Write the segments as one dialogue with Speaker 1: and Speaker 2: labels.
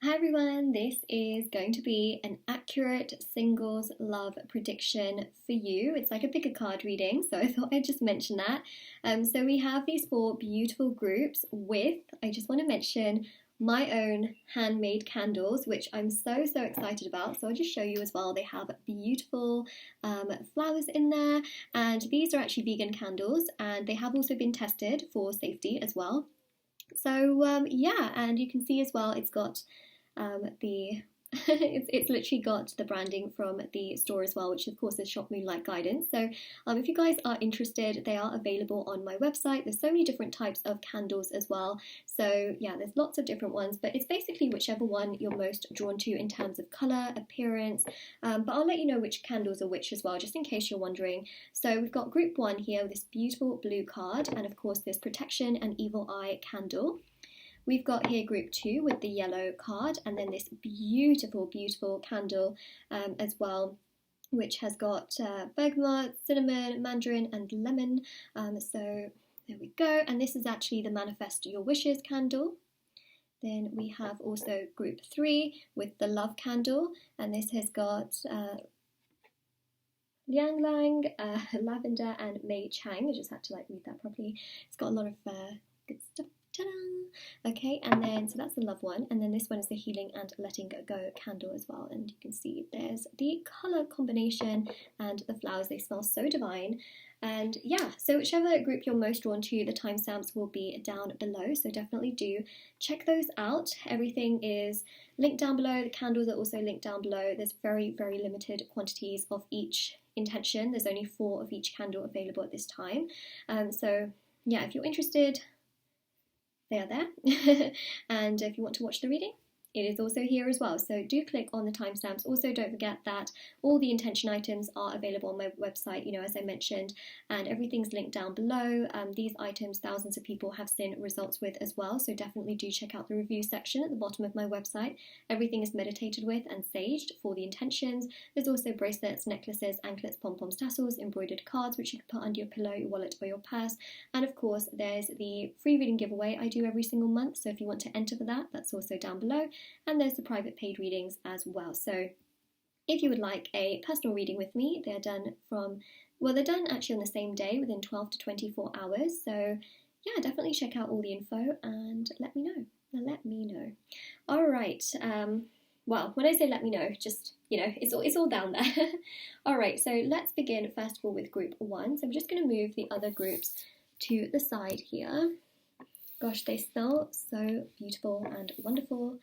Speaker 1: Hi everyone, this is going to be an accurate singles love prediction for you. It's like a pick a card reading, so I thought I'd just mention that. So we have these four beautiful groups with, I just want to mention, my own handmade candles, which I'm so excited about. So I'll just show you as well. They have beautiful flowers in there, and these are actually vegan candles, and they have also been tested for safety as well. So yeah, and you can see as well it's got the it's literally got the branding from the store as well, which of course is shop Moonlight Guidance. So if you guys are interested, they are available on my website. There's so many different types of candles as well. So yeah, there's lots of different ones, but it's basically whichever one you're most drawn to in terms of colour, appearance. But I'll let you know which candles are which as well, just in case you're wondering. So we've got group one here with this beautiful blue card, and of course this protection and evil eye candle. We've got here group two with the yellow card, and then this beautiful candle as well, which has got bergamot, cinnamon, mandarin and lemon. So there we go, and this is actually the Manifest Your Wishes candle. Then we have also group three with the love candle, and this has got Liang Lang, lavender and Mei Chang. I just had to read that properly. It's got a lot of good stuff. Ta-da! Okay, and then so that's the love one, and then this one is the healing and letting go candle as well. And you can see there's the color combination and the flowers. They smell so divine. And yeah, so whichever group you're most drawn to, the timestamps will be down below, so definitely do check those out. Everything is linked down below. The candles are also linked down below. There's very limited quantities of each intention. There's only 4 of each candle available at this time. So yeah, if you're interested, they are there. And if you want to watch the reading, it is also here as well. So do click on the timestamps. Also, don't forget that all the intention items are available on my website, as I mentioned, and everything's linked down below. These items, thousands of people have seen results with as well. So definitely do check out the review section at the bottom of my website. Everything is meditated with and saged for the intentions. There's also bracelets, necklaces, anklets, pom-poms, tassels, embroidered cards, which you can put under your pillow, your wallet, or your purse. And of course, there's the free reading giveaway I do every single month. So if you want to enter for that, that's also down below. And there's the private paid readings as well. So if you would like a personal reading with me, they're done actually on the same day within 12 to 24 hours. So yeah, definitely check out all the info and let me know. All right. Well, when I say let me know, just, it's all down there. All right, so let's begin first of all with group one. So I'm just going to move the other groups to the side here. Gosh, they smell so beautiful and wonderful.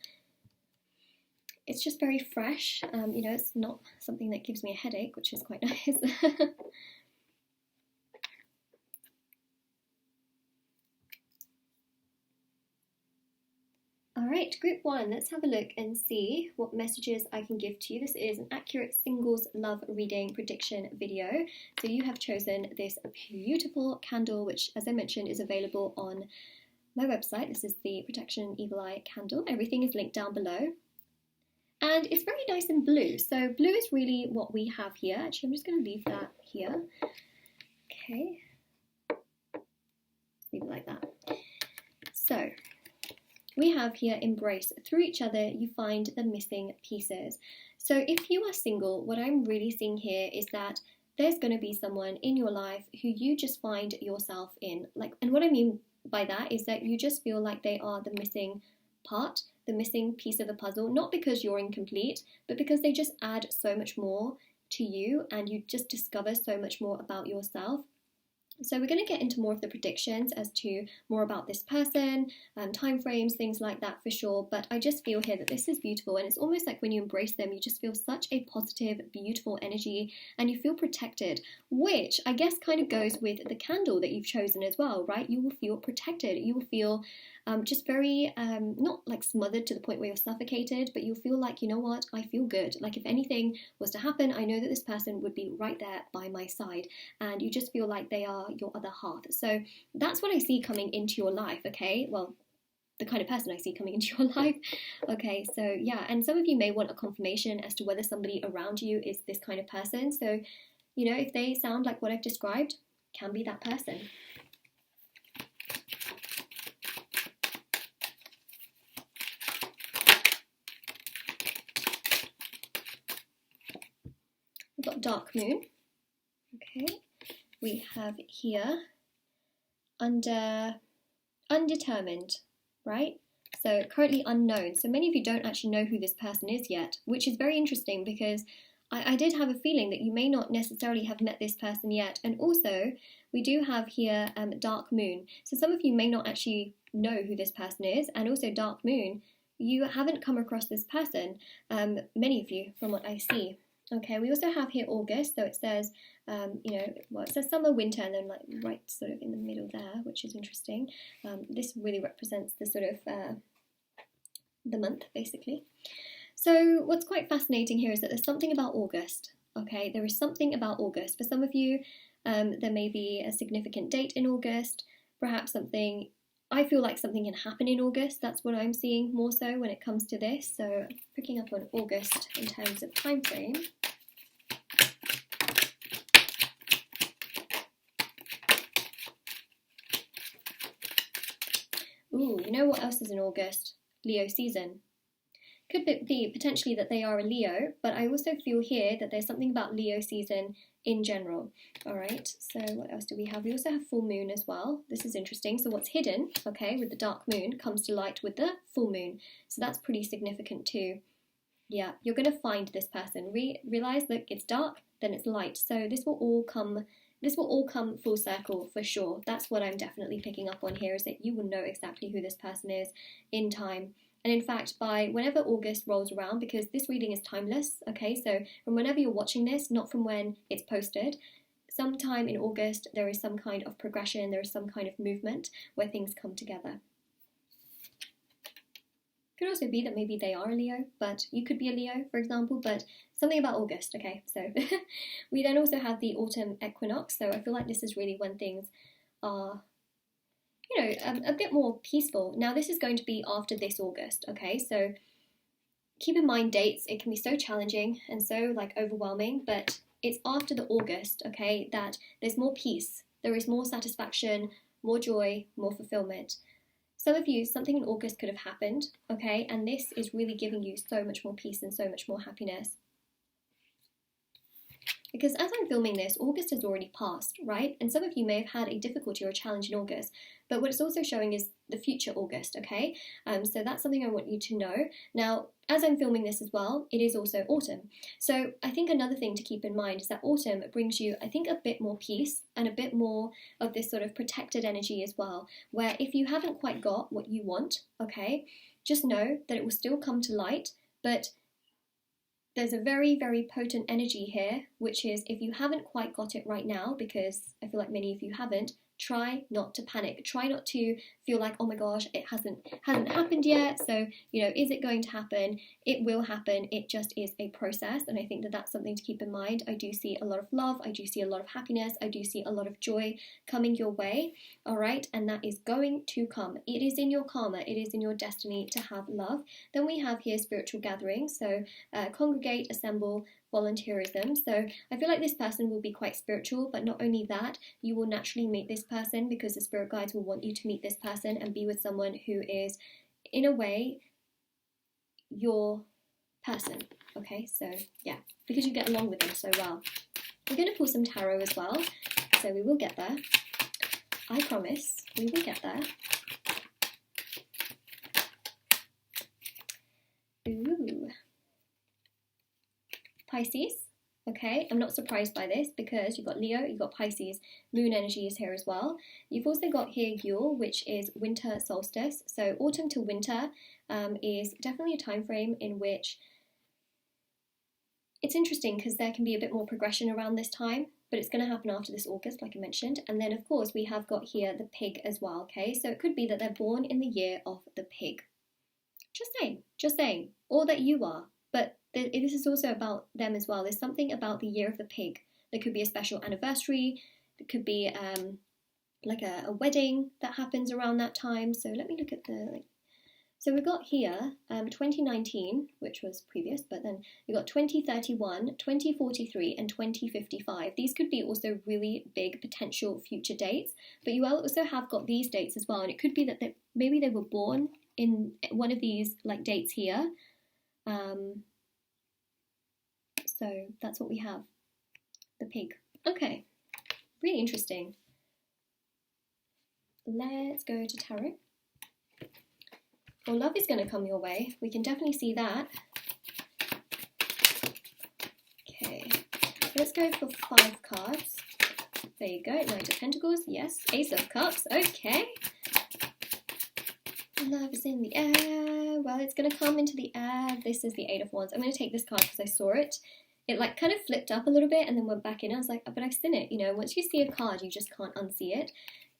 Speaker 1: It's just very fresh. It's not something that gives me a headache, which is quite nice. Alright, group one, let's have a look and see what messages I can give to you. This is an accurate singles love reading prediction video. So you have chosen this beautiful candle, which, as I mentioned, is available on my website. This is the Protection Evil Eye candle. Everything is linked down below. And it's very nice and blue. So blue is really what we have here. Actually, I'm just going to leave that here. Okay. Leave it like that. So we have here embrace. Through each other, you find the missing pieces. So if you are single, what I'm really seeing here is that there's going to be someone in your life who you just find yourself in. And what I mean by that is that you just feel like they are the missing part, the missing piece of the puzzle, not because you're incomplete, but because they just add so much more to you and you just discover so much more about yourself. So we're going to get into more of the predictions as to more about this person, time frames, things like that for sure. But I just feel here that this is beautiful, and it's almost like when you embrace them, you just feel such a positive, beautiful energy, and you feel protected, which I guess kind of goes with the candle that you've chosen as well, right? You will feel protected. You will feel just very, not like smothered to the point where you're suffocated, but you'll feel like, you know what, I feel good. Like if anything was to happen, I know that this person would be right there by my side, and you just feel like they are your other half. So that's what I see coming into your life, okay? Well, the kind of person I see coming into your life. Okay, so yeah, and some of you may want a confirmation as to whether somebody around you is this kind of person. So, if they sound like what I've described, can be that person. we've got dark moon. Okay, we have here undetermined, right? So currently unknown. So many of you don't actually know who this person is yet, which is very interesting because I did have a feeling that you may not necessarily have met this person yet. And also, we do have here dark moon. So some of you may not actually know who this person is. And also dark moon, you haven't come across this person, many of you, from what I see. Okay, we also have here August, so it says, it says summer, winter, and then like right sort of in the middle there, which is interesting. This really represents the sort of the month, basically. So what's quite fascinating here is that there's something about August, okay? There is something about August. For some of you, there may be a significant date in August, perhaps something, I feel like something can happen in August. That's what I'm seeing more so when it comes to this. So picking up on August in terms of time frame. Ooh, you know what else is in August? Leo season. Could be potentially that they are a Leo, but I also feel here that there's something about Leo season in general. All right, so what else do we have? We also have full moon as well. This is interesting. So what's hidden, okay, with the dark moon comes to light with the full moon. So that's pretty significant too. Yeah, you're going to find this person. Realize that it's dark, then it's light. So this will all come full circle for sure. That's what I'm definitely picking up on here, is that you will know exactly who this person is in time. And in fact, by whenever August rolls around, because this reading is timeless, okay, so from whenever you're watching this, not from when it's posted, sometime in August there is some kind of progression, there is some kind of movement where things come together. Could also be that maybe they are a Leo, but you could be a Leo, for example, but something about August, okay, so. We then also have the autumn equinox, so I feel like this is really when things are, a bit more peaceful. Now, this is going to be after this August, okay? So keep in mind dates. It can be so challenging and so, overwhelming, but it's after the August, okay, that there's more peace. There is more satisfaction, more joy, more fulfillment. Some of you, something in August could have happened, okay? And this is really giving you so much more peace and so much more happiness. Because as I'm filming this, August has already passed, right? And some of you may have had a difficulty or a challenge in August, but what it's also showing is the future August, okay? So that's something I want you to know. Now, as I'm filming this as well, it is also autumn. So I think another thing to keep in mind is that autumn brings you, I think, a bit more peace and a bit more of this sort of protected energy as well, where if you haven't quite got what you want, okay, just know that it will still come to light, but there's a very, very potent energy here, which is if you haven't quite got it right now, because I feel like many of you haven't, try not to panic. Try not to feel like, oh my gosh, it hasn't happened yet. So, is it going to happen? It will happen. It just is a process. And I think that that's something to keep in mind. I do see a lot of love. I do see a lot of happiness. I do see a lot of joy coming your way. All right. And that is going to come. It is in your karma. It is in your destiny to have love. Then we have here spiritual gatherings. So congregate, assemble, volunteerism. So I feel like this person will be quite spiritual, but not only that, you will naturally meet this person because the spirit guides will want you to meet this person and be with someone who is, in a way, your person. Okay, so yeah, because you get along with them so well. We're going to pull some tarot as well, so we will get there. I promise we will get there. Ooh. Pisces, okay, I'm not surprised by this because you've got Leo, you've got Pisces, moon energy is here as well. You've also got here Yule, which is winter solstice. So autumn to winter is definitely a time frame in which it's interesting because there can be a bit more progression around this time, but it's going to happen after this August, like I mentioned. And then, of course, we have got here the pig as well, okay? So it could be that they're born in the year of the pig. Just saying, or that you are. But this is also about them as well. There's something about the year of the pig. There could be a special anniversary. There could be like a wedding that happens around that time. So let me look at the... So we've got here 2019, which was previous, but then you've got 2031, 2043 and 2055. These could be also really big potential future dates, but you also have got these dates as well. And it could be that maybe they were born in one of these dates here. So that's what we have. the pig. Okay, really interesting. Let's go to tarot. Well, love is going to come your way. We can definitely see that. Okay, let's go for 5 cards. There you go, Knight of Pentacles, yes. Ace of Cups, okay. Love is in the air. Well, it's going to come into the air. This is the 8 of Wands. I'm going to take this card because I saw it. It like kind of flipped up a little bit and then went back in. I was like, oh, but I've seen it. You know, once you see a card, you just can't unsee it.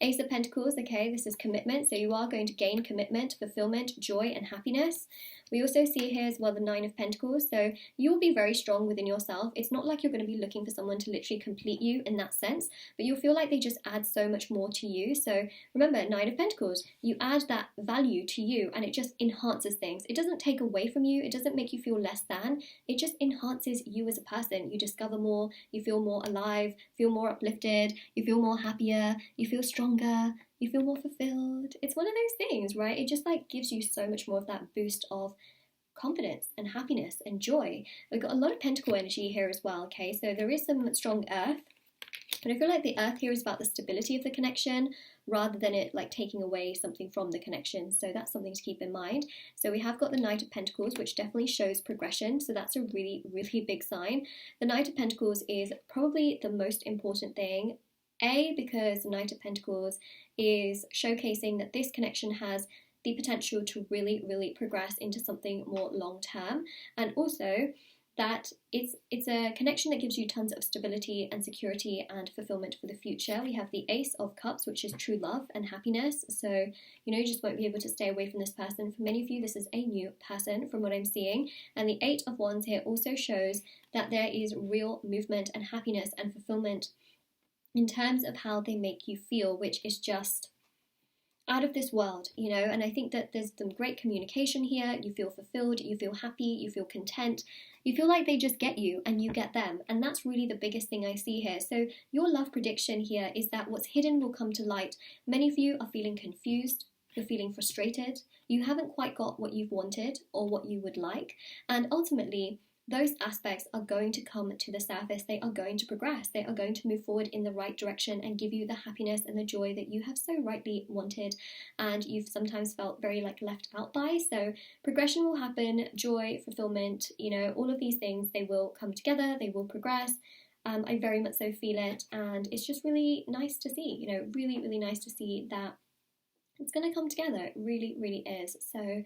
Speaker 1: Ace of Pentacles, okay, this is commitment. So you are going to gain commitment, fulfillment, joy, and happiness. We also see here as well the 9 of Pentacles. So you'll be very strong within yourself. It's not like you're going to be looking for someone to literally complete you in that sense, but you'll feel like they just add so much more to you. So remember, 9 of Pentacles, you add that value to you and it just enhances things. It doesn't take away from you. It doesn't make you feel less than. It just enhances you as a person. You discover more, you feel more alive, feel more uplifted, you feel more happier, you feel stronger, you feel more fulfilled. It's one of those things, right? It just like gives you so much more of that boost of confidence and happiness and joy. We've got a lot of pentacle energy here as well, okay? So there is some strong earth, but I feel like the earth here is about the stability of the connection rather than it like taking away something from the connection. So that's something to keep in mind. So we have got the Knight of Pentacles, which definitely shows progression. So that's a really, really big sign. The Knight of Pentacles is probably the most important thing. Because the Knight of Pentacles is showcasing that this connection has the potential to really, really progress into something more long-term, and also that it's a connection that gives you tons of stability and security and fulfillment for the future. We have the Ace of Cups, which is true love and happiness. So, you know, you just won't be able to stay away from this person. For many of you, this is a new person from what I'm seeing. And the 8 of Wands here also shows that there is real movement and happiness and fulfillment in terms of how they make you feel, which is just out of this world, you know. And I think that there's some great communication here. You feel fulfilled, you feel happy, you feel content, you feel like they just get you and you get them. And that's really the biggest thing I see here. So your love prediction here is that what's hidden will come to light. Many of you are feeling confused, you're feeling frustrated, you haven't quite got what you've wanted or what you would like, and ultimately those aspects are going to come to the surface. They are going to progress. They are going to move forward in the right direction and give you the happiness and the joy that you have so rightly wanted and you've sometimes felt very like left out by. So progression will happen, joy, fulfillment, you know, all of these things, they will come together, they will progress. I very much so feel it, and it's just really nice to see, you know, really, really nice to see that it's going to come together. It really, really is. So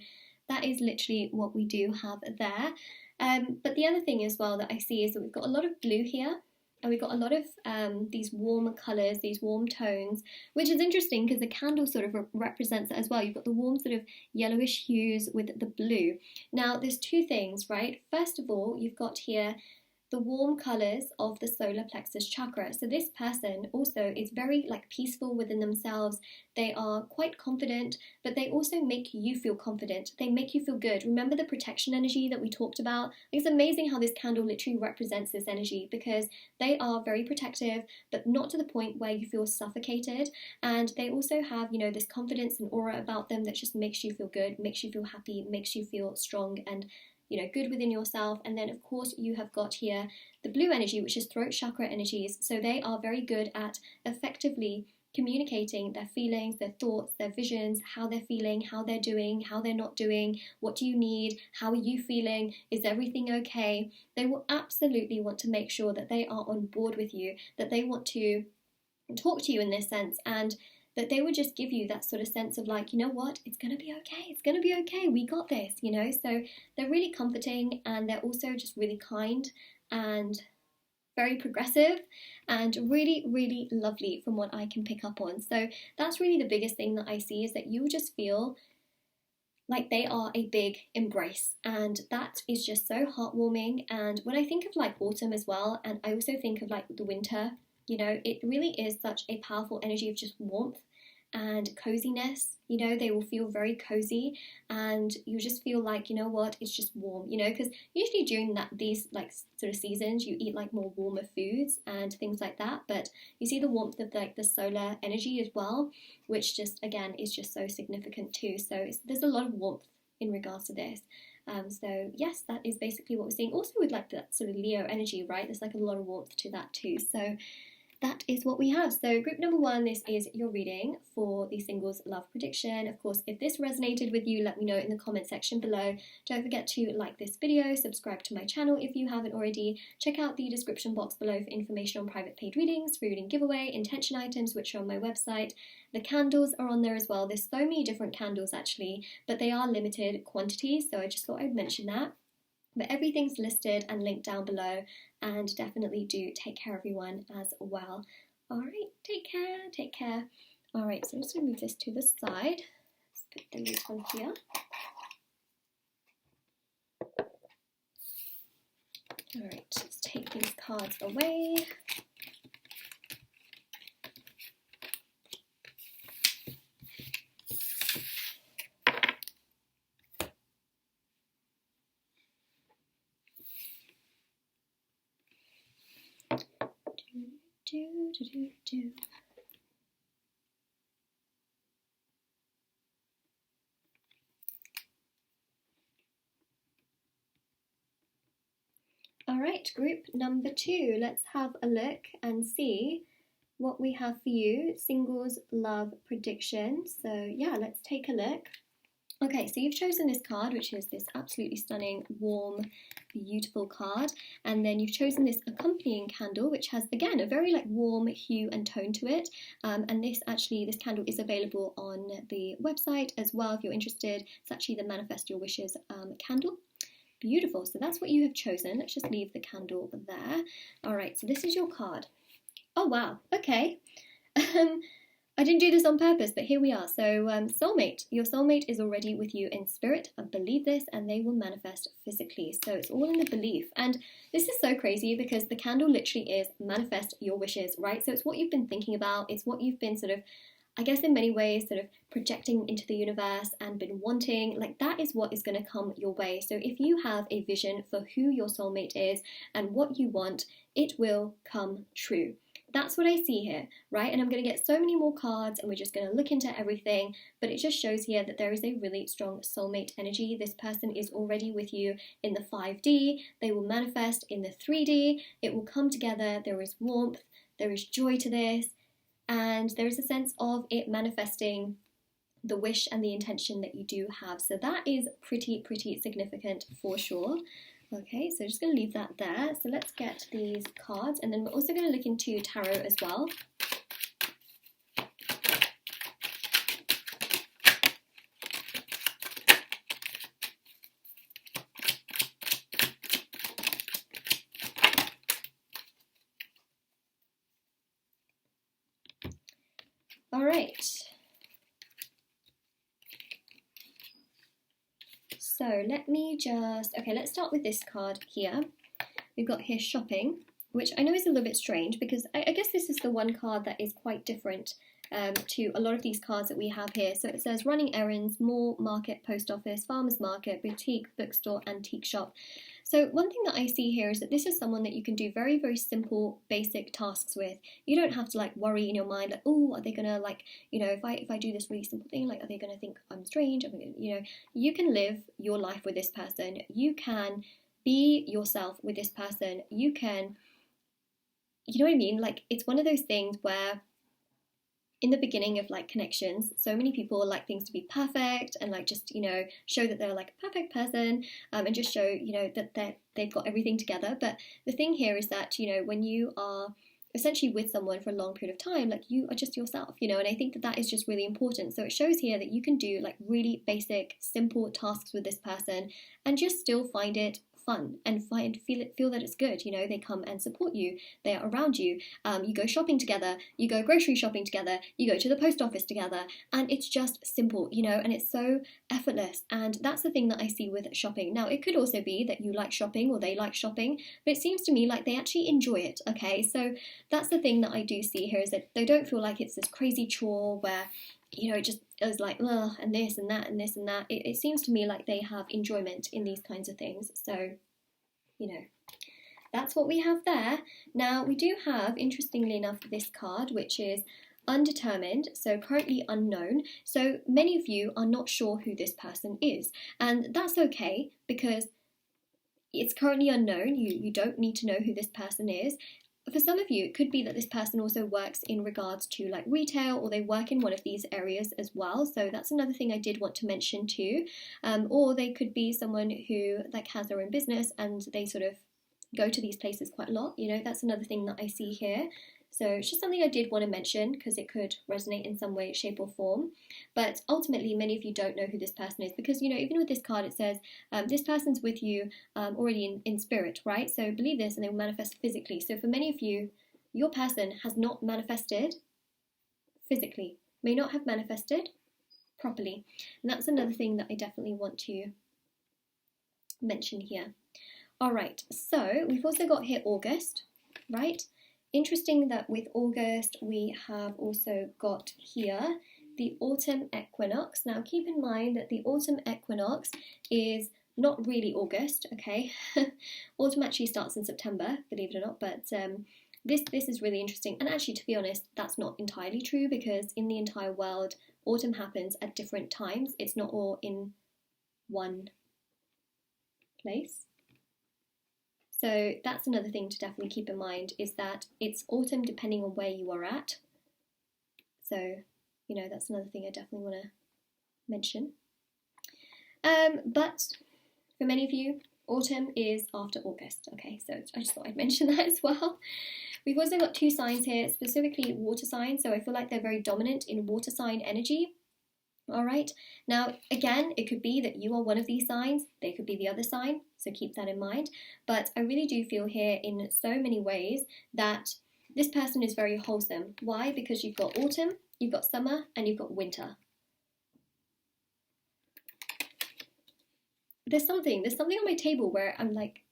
Speaker 1: that is literally what we do have there. But the other thing as well that I see is that we've got a lot of blue here, and we've got a lot of these warm colours, these warm tones, which is interesting because the candle sort of represents it as well. You've got the warm sort of yellowish hues with the blue. Now, there's two things, right? First of all, you've got here the warm colours of the solar plexus chakra. So this person also is very like peaceful within themselves. They are quite confident, but they also make you feel confident. They make you feel good. Remember the protection energy that we talked about? It's amazing how this candle literally represents this energy, because they are very protective, but not to the point where you feel suffocated. And they also have, you know, this confidence and aura about them that just makes you feel good, makes you feel happy, makes you feel strong and, you know, good within yourself. And then of course you have got here the blue energy, which is throat chakra energies. So they are very good at effectively communicating their feelings, their thoughts, their visions, how they're feeling, how they're doing, how they're not doing, what do you need, how are you feeling, is everything okay? They will absolutely want to make sure that they are on board with you, that they want to talk to you in this sense, and that they would just give you that sort of sense of like, you know what, it's going to be okay, it's going to be okay, we got this, you know. So they're really comforting, and they're also just really kind and very progressive and really, really lovely from what I can pick up on. So that's really the biggest thing that I see, is that you just feel like they are a big embrace, and that is just so heartwarming. And when I think of like autumn as well, and I also think of like the winter, you know, it really is such a powerful energy of just warmth and coziness. You know, they will feel very cozy, and you just feel like, you know what, it's just warm, you know, because usually during these like sort of seasons you eat like more warmer foods and things like that, but you see the warmth of like the solar energy as well, which just again is just so significant too. So there's a lot of warmth in regards to this. So yes, that is basically what we're seeing. Also with like that sort of Leo energy, right? There's like a lot of warmth to that too. So that is what we have. So group number 1, this is your reading for the singles love prediction. Of course, if this resonated with you, let me know in the comment section below. Don't forget to like this video, subscribe to my channel if you haven't already. Check out the description box below for information on private paid readings, free reading giveaway, intention items, which are on my website. The candles are on there as well. There's so many different candles actually, but they are limited quantities, so I just thought I'd mention that. But everything's listed and linked down below, and definitely do take care everyone as well. Alright, take care, take care. Alright, so I'm just going to move this to the side. Let's put the loose one here. Alright, let's take these cards away. Alright, group number 2, let's have a look and see what we have for you. Singles love prediction. So yeah, let's take a look. Okay, so you've chosen this card, which is this absolutely stunning, warm, beautiful card. And then you've chosen this accompanying candle, which has, again, a very like warm hue and tone to it. And this candle is available on the website as well if you're interested. It's actually the Manifest Your Wishes candle. Beautiful, so that's what you have chosen. Let's just leave the candle there. All right, so this is your card. Oh, wow, okay. I didn't do this on purpose, but here we are. So soulmate, your soulmate is already with you in spirit. I believe this and they will manifest physically. So it's all in the belief. And this is so crazy because the candle literally is manifest your wishes, right? So it's what you've been thinking about. It's what you've been sort of, I guess in many ways, sort of projecting into the universe and been wanting. Like that is what is going to come your way. So if you have a vision for who your soulmate is and what you want, it will come true. That's what I see here, right? And I'm going to get so many more cards and we're just going to look into everything, but it just shows here that there is a really strong soulmate energy. This person is already with you in the 5D. They will manifest in the 3D. It will come together. There is warmth. There is joy to this. And there is a sense of it manifesting the wish and the intention that you do have. So that is pretty significant for sure. Okay, so just going to leave that there. So let's get these cards, and then we're also going to look into tarot as well. All right. So let's start with this card here. We've got here shopping, which I know is a little bit strange because I guess this is the one card that is quite different to a lot of these cards that we have here. So it says running errands, mall, market, post office, farmer's market, boutique, bookstore, antique shop. So one thing that I see here is that this is someone that you can do very simple, basic tasks with. You don't have to like worry in your mind like, oh, are they gonna like, you know, if I do this really simple thing, like, are they gonna think I'm strange? You can live your life with this person. You can be yourself with this person. You can, you know what I mean? Like, it's one of those things where in the beginning of like connections, so many people like things to be perfect and like just, you know, show that they're like a perfect person and just show, you know, that they've got everything together. But the thing here is that, you know, when you are essentially with someone for a long period of time, like you are just yourself, you know, and I think that that is just really important. So it shows here that you can do like really basic, simple tasks with this person and just still find it fun and feel that it's good. You know, they come and support you, they are around you, you go shopping together, you go grocery shopping together, you go to the post office together, and it's just simple, you know, and it's so effortless. And that's the thing that I see with shopping. Now it could also be that you like shopping or they like shopping, but it seems to me like they actually enjoy it. Okay, so that's the thing that I do see here, is that they don't feel like it's this crazy chore where, you know, it just is like, ugh, and this and that and this and that. It seems to me like they have enjoyment in these kinds of things. So, you know, that's what we have there. Now, we do have, interestingly enough, this card, which is undetermined, so currently unknown. So many of you are not sure who this person is, and that's okay because it's currently unknown. You don't need to know who this person is. For some of you, it could be that this person also works in regards to like retail, or they work in one of these areas as well. So that's another thing I did want to mention too. Or they could be someone who like has their own business and they sort of go to these places quite a lot. You know, that's another thing that I see here. So it's just something I did want to mention because it could resonate in some way, shape or form. But ultimately, many of you don't know who this person is because, you know, even with this card, it says this person's with you already in spirit, right? So believe this and they will manifest physically. So for many of you, your person has not manifested physically, may not have manifested properly. And that's another thing that I definitely want to mention here. All right, so we've also got here August, right? Interesting that with August, we have also got here the autumn equinox. Now, keep in mind that the autumn equinox is not really August, okay? Autumn actually starts in September, believe it or not, but this is really interesting. And actually, to be honest, that's not entirely true because in the entire world, autumn happens at different times. It's not all in one place. So that's another thing to definitely keep in mind, is that it's autumn depending on where you are at. So, you know, that's another thing I definitely want to mention. But for many of you, autumn is after August. Okay, so I just thought I'd mention that as well. We've also got two signs here, specifically water signs. So I feel like they're very dominant in water sign energy. All right, now again, it could be that you are one of these signs, they could be the other sign, so keep that in mind. But I really do feel here in so many ways that this person is very wholesome. Why? Because you've got autumn, you've got summer, and you've got winter. There's something on my table where I'm like,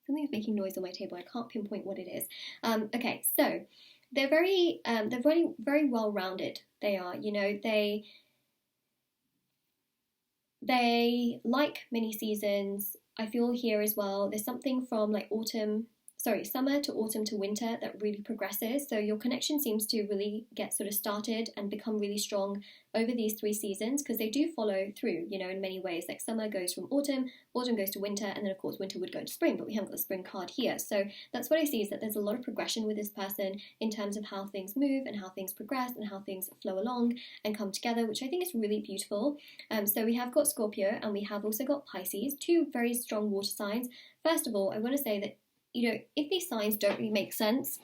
Speaker 1: something's making noise on my table. I can't pinpoint what it is. Okay, so they're very well-rounded. They are, you know, they like many seasons. I feel here as well, there's something from like summer to autumn to winter that really progresses. So your connection seems to really get sort of started and become really strong over these 3 seasons, because they do follow through, you know, in many ways. Like summer goes from autumn, autumn goes to winter, and then of course winter would go to spring, but we haven't got the spring card here. So that's what I see, is that there's a lot of progression with this person in terms of how things move and how things progress and how things flow along and come together, which I think is really beautiful. So we have got Scorpio and we have also got Pisces, 2 very strong water signs. First of all, I want to say that, you know, if these signs don't really make sense,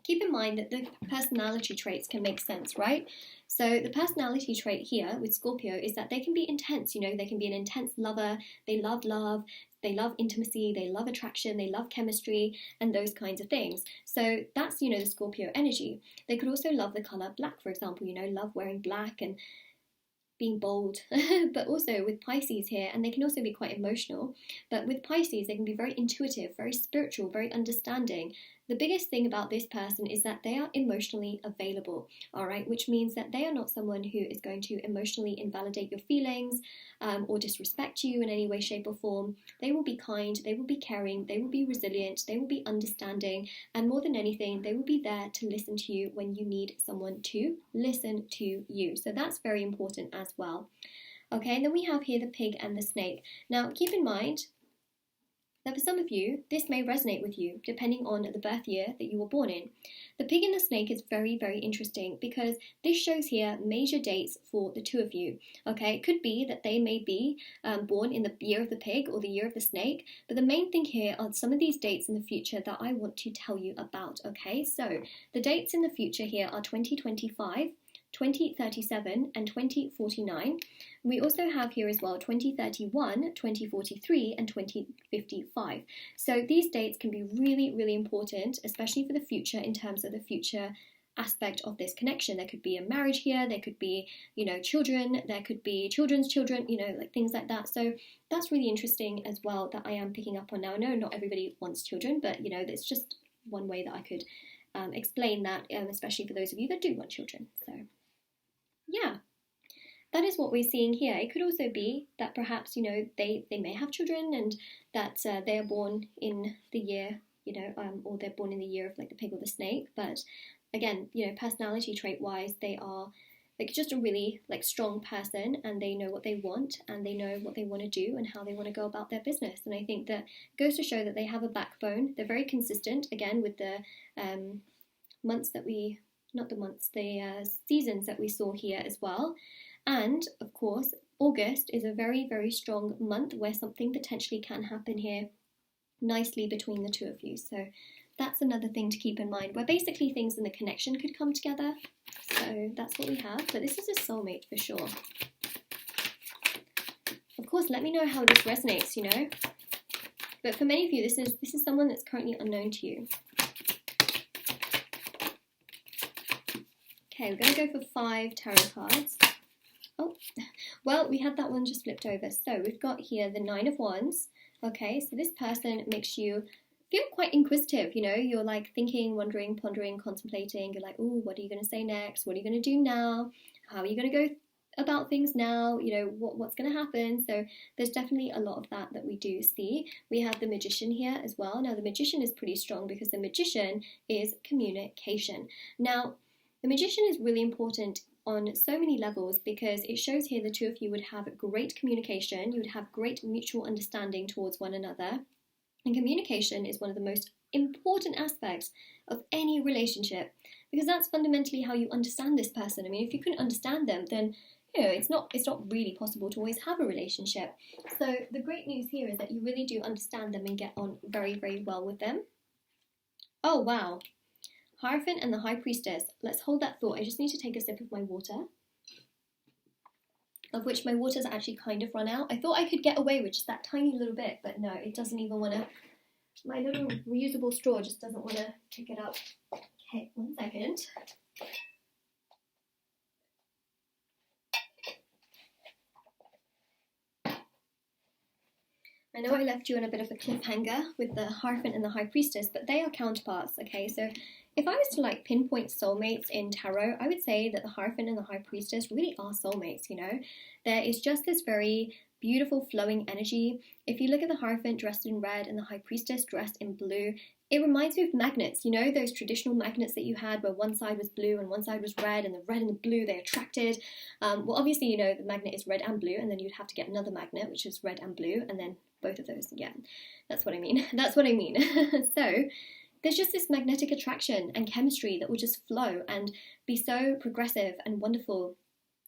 Speaker 1: keep in mind that the personality traits can make sense, right? So the personality trait here with Scorpio is that they can be intense, you know, they can be an intense lover, they love love, they love intimacy, they love attraction, they love chemistry, and those kinds of things. So that's, you know, the Scorpio energy. They could also love the colour black, for example, you know, love wearing black and being bold. But also with Pisces here, and they can also be quite emotional, but with Pisces they can be very intuitive, very spiritual, very understanding. The biggest thing about this person is that they are emotionally available, all right, which means that they are not someone who is going to emotionally invalidate your feelings or disrespect you in any way, shape or form. They will be kind, they will be caring, they will be resilient, they will be understanding, and more than anything, they will be there to listen to you when you need someone to listen to you. So that's very important as well. Okay, and then we have here the pig and the snake. Now, keep in mind that for some of you, this may resonate with you, depending on the birth year that you were born in. The pig and the snake is very, very interesting because this shows here major dates for the 2 of you. Okay, it could be that they may be born in the year of the pig or the year of the snake, but the main thing here are some of these dates in the future that I want to tell you about. Okay, so the dates in the future here are 2025, 2037 and 2049. We also have here as well 2031, 2043 and 2055. So these dates can be really, really important, especially for the future in terms of the future aspect of this connection. There could be a marriage here, there could be, you know, children, there could be children's children, you know, like things like that. So that's really interesting as well that I am picking up on now. I know not everybody wants children, but you know, it's just one way that I could explain that, especially for those of you that do want children. So yeah, that is what we're seeing here. It could also be that perhaps, you know, they may have children and that they are born in the year or they're born in the year of like the pig or the snake. But again, personality trait wise, they are like just a really like strong person, and they know what they want, and they know what they want to do and how they want to go about their business. And I think that goes to show that they have a backbone. They're very consistent, again, with the seasons that we saw here as well. And of course, August is a very, very strong month where something potentially can happen here nicely between the two of you. So that's another thing to keep in mind, where basically things in the connection could come together. So that's what we have. But this is a soulmate for sure. Of course, let me know how this resonates, But for many of you, this is someone that's currently unknown to you. Okay, we're going to go for 5 tarot cards. Oh, well, we had that one just flipped over. So we've got here the 9 of Wands. Okay, so this person makes you feel quite inquisitive, You're like thinking, wondering, pondering, contemplating. You're like, oh, what are you going to say next? What are you going to do now? How are you going to go about things now? What's going to happen? So there's definitely a lot of that we do see. We have the Magician here as well. Now, the Magician is pretty strong because the Magician is communication. Now, the Magician is really important on so many levels because it shows here the two of you would have great communication, you would have great mutual understanding towards one another. And communication is one of the most important aspects of any relationship because that's fundamentally how you understand this person. I mean, if you couldn't understand them, then it's not really possible to always have a relationship. So the great news here is that you really do understand them and get on very, very well with them. Oh, wow. Hierophant and the High Priestess. Let's hold that thought. I just need to take a sip of my water, of which my water's actually kind of run out. I thought I could get away with just that tiny little bit, but no, it doesn't even want to. My little reusable straw just doesn't want to pick it up. Okay, 1 second. I know I left you on a bit of a cliffhanger with the Hierophant and the High Priestess, but they are counterparts, okay? So if I was to like pinpoint soulmates in tarot, I would say that the Hierophant and the High Priestess really are soulmates, There is just this very beautiful flowing energy. If you look at the Hierophant dressed in red and the High Priestess dressed in blue, it reminds me of magnets, those traditional magnets that you had where one side was blue and one side was red, and the red and the blue, they attracted. Well, obviously, the magnet is red and blue, and then you'd have to get another magnet, which is red and blue, and then both of those, yeah, that's what I mean. That's what I mean. So there's just this magnetic attraction and chemistry that will just flow and be so progressive and wonderful.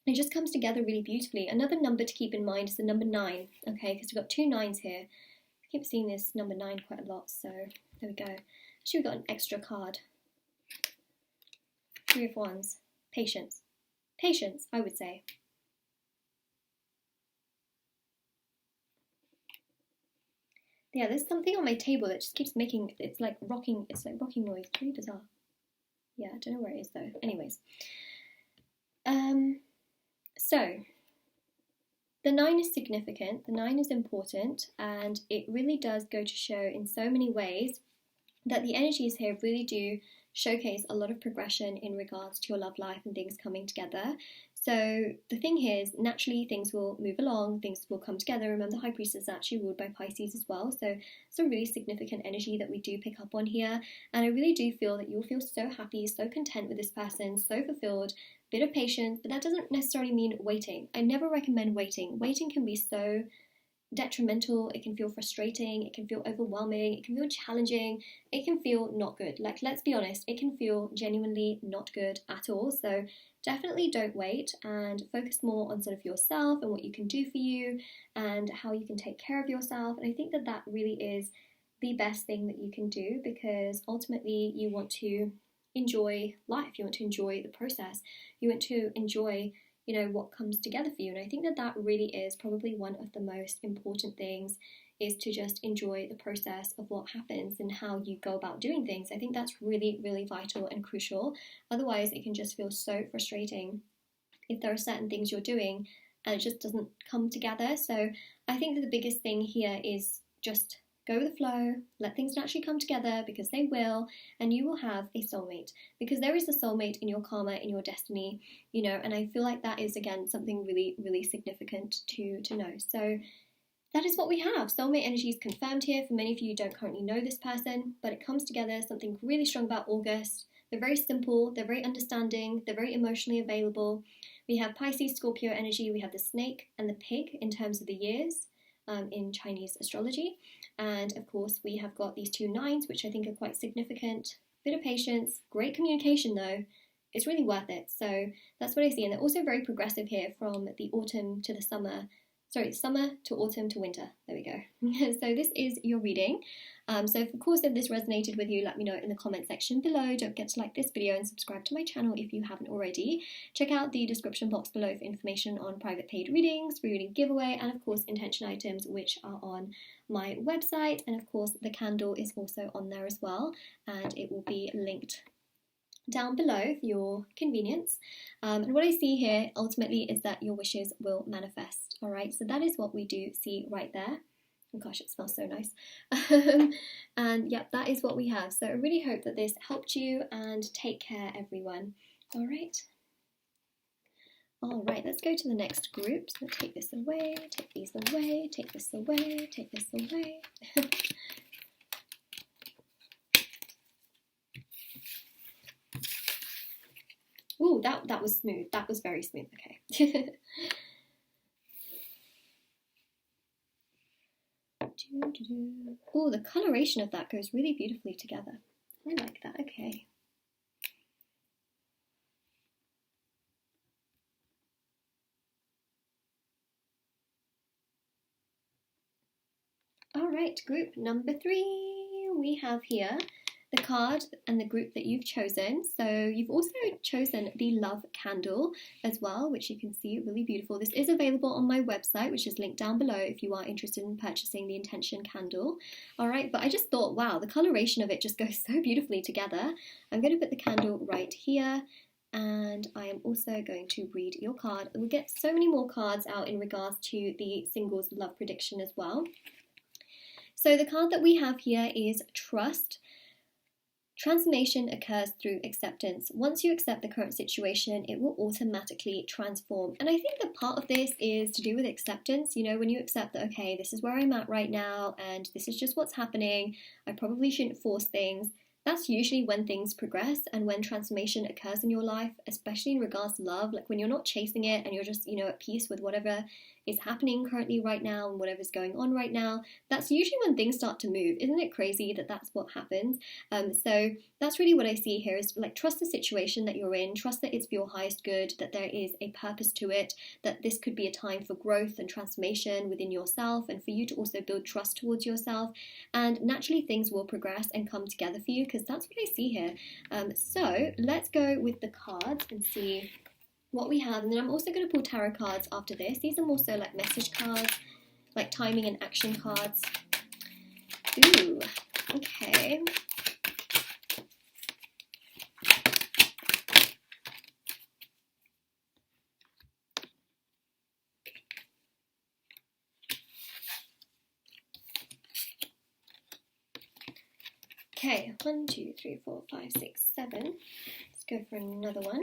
Speaker 1: It just comes together really beautifully. Another number to keep in mind is the number 9, okay, because we've got 2 9s here. I keep seeing this number 9 quite a lot, so there we go. Actually, we've got an extra card. 3 of Wands. Patience. Patience, I would say. Yeah, there's something on my table that just keeps making, it's like rocking noise. It's really bizarre. Yeah, I don't know where it is though. Anyways. So, the 9 is significant, the 9 is important, and it really does go to show in so many ways that the energies here really do showcase a lot of progression in regards to your love life and things coming together. So the thing here is, naturally, things will move along, things will come together. Remember, the High Priestess is actually ruled by Pisces as well, so some really significant energy that we do pick up on here. And I really do feel that you'll feel so happy, so content with this person, so fulfilled, bit of patience, but that doesn't necessarily mean waiting. I never recommend waiting. Waiting can be so detrimental, it can feel frustrating, it can feel overwhelming, it can feel challenging, it can feel not good. Like, let's be honest, it can feel genuinely not good at all. So definitely don't wait and focus more on sort of yourself and what you can do for you and how you can take care of yourself. And I think that that really is the best thing that you can do, because ultimately you want to enjoy life, you want to enjoy the process, you want to enjoy what comes together for you. And I think that that really is probably one of the most important things, is to just enjoy the process of what happens and how you go about doing things. I think that's really, really vital and crucial. Otherwise, it can just feel so frustrating if there are certain things you're doing and it just doesn't come together. So I think that the biggest thing here is just go with the flow, let things naturally come together, because they will, and you will have a soulmate, because there is a soulmate in your karma, in your destiny, and I feel like that is, again, something really, really significant to know. So that is what we have. Soulmate energy is confirmed here. For many of you who don't currently know this person, but it comes together, something really strong about August. They're very simple, they're very understanding, they're very emotionally available. We have Pisces, Scorpio energy, we have the snake and the pig in terms of the years in Chinese astrology. And of course, we have got these 2 nines, which I think are quite significant. Bit of patience, great communication though. It's really worth it. So that's what I see. And they're also very progressive here from the autumn to the summer. Sorry, summer to autumn to winter. There we go. So this is your reading. So of course, if this resonated with you, let me know in the comment section below. Don't forget to like this video and subscribe to my channel if you haven't already. Check out the description box below for information on private paid readings, free reading giveaway, and of course intention items, which are on my website. And of course, the candle is also on there as well, and it will be linked down below for your convenience. And what I see here ultimately is that your wishes will manifest. All right, so that is what we do see right there. Oh gosh, it smells so nice. And yeah, that is what we have. So I really hope that this helped you, and take care, everyone. All right. All right, let's go to the next group. So take this away, take these away, take this away, take this away. Ooh, that was smooth. That was very smooth. Okay. Oh, the coloration of that goes really beautifully together. I like that. Okay. All right, group number 3. We have here the card and the group that you've chosen. So you've also chosen the love candle as well, which you can see really beautiful. This is available on my website, which is linked down below if you are interested in purchasing the intention candle. All right, but I just thought, wow, the coloration of it just goes so beautifully together. I'm going to put the candle right here, and I am also going to read your card. We'll get so many more cards out in regards to the singles love prediction as well. So the card that we have here is Trust. Transformation occurs through acceptance. Once you accept the current situation, it will automatically transform. And I think that part of this is to do with acceptance. You know, when you accept that, okay, this is where I'm at right now, and this is just what's happening, I probably shouldn't force things. That's usually when things progress and when transformation occurs in your life, especially in regards to love. Like when you're not chasing it and you're just, you know, at peace with whatever is happening currently right now and whatever's going on right now, that's usually when things start to move. Isn't it crazy that that's what happens? So that's really what I see here is like, trust the situation that you're in, trust that it's for your highest good, that there is a purpose to it, that this could be a time for growth and transformation within yourself, and for you to also build trust towards yourself, and naturally things will progress and come together for you, because that's what I see here. So let's go with the cards and see what we have, and then I'm also going to pull tarot cards after this. These are more so like message cards, like timing and action cards. Ooh, okay. Okay, 1, 2, 3, 4, 5, 6, 7. Let's go for another one.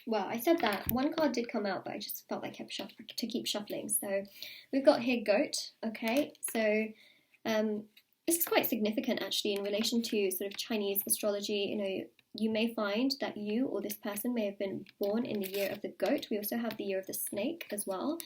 Speaker 1: Well, I said that one card did come out, but I just felt like I kept to keep shuffling. So we've got here Goat. Okay, so this is quite significant actually in relation to sort of Chinese astrology. You know, you may find that you or this person may have been born in the year of the goat. We also have the year of the snake as well.